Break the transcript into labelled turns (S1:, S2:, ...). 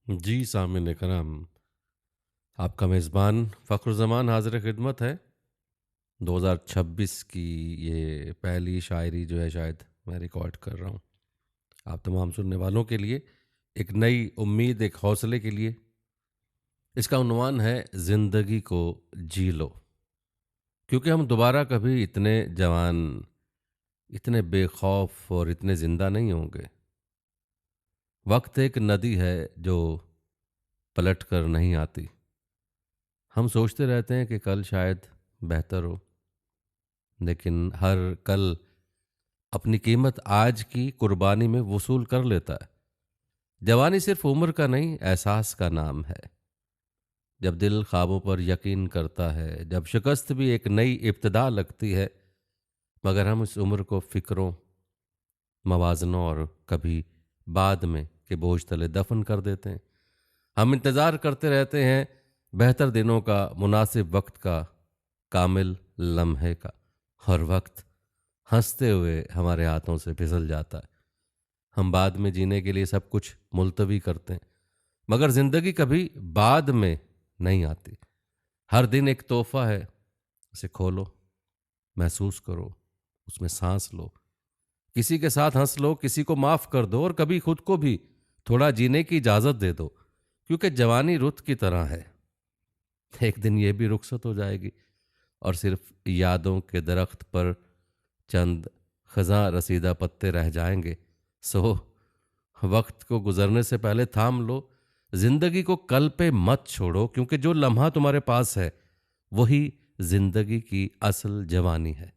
S1: जी, सामिन करम, आपका मेज़बान फ़ख्रुज़्ज़मान हाज़िर ख़िदमत है। 2026 की ये पहली शायरी जो है शायद मैं रिकॉर्ड कर रहा हूँ। आप तमाम सुनने वालों के लिए, एक नई उम्मीद, एक हौसले के लिए। इसका उन्वान है ज़िंदगी को जी लो, क्योंकि हम दोबारा कभी इतने जवान, इतने बेखौफ और इतने ज़िंदा नहीं होंगे। वक़्त एक नदी है जो पलट कर नहीं आती। हम सोचते रहते हैं कि कल शायद बेहतर हो, लेकिन हर कल अपनी कीमत आज की कुर्बानी में वसूल कर लेता है। जवानी सिर्फ उम्र का नहीं, एहसास का नाम है। जब दिल ख्वाबों पर यकीन करता है, जब शिकस्त भी एक नई इब्तिदा लगती है, मगर हम इस उम्र को फिक्रों, मवाज़नों और कभी बाद में के बोझ तले दफन कर देते हैं। हम इंतज़ार करते रहते हैं बेहतर दिनों का, मुनासिब वक्त का, कामिल लम्हे का, और वक्त हंसते हुए हमारे हाथों से फिसल जाता है। हम बाद में जीने के लिए सब कुछ मुलतवी करते हैं, मगर ज़िंदगी कभी बाद में नहीं आती। हर दिन एक तोहफ़ा है, उसे खोलो, महसूस करो, उसमें सांस लो, किसी के साथ हंस लो, किसी को माफ़ कर दो, और कभी खुद को भी थोड़ा जीने की इजाज़त दे दो, क्योंकि जवानी रुत की तरह है। एक दिन ये भी रुखसत हो जाएगी और सिर्फ यादों के दरख्त पर चंद खज़ां रसीदा पत्ते रह जाएंगे। सो वक्त को गुजरने से पहले थाम लो, जिंदगी को कल पे मत छोड़ो, क्योंकि जो लम्हा तुम्हारे पास है वही जिंदगी की असल जवानी है।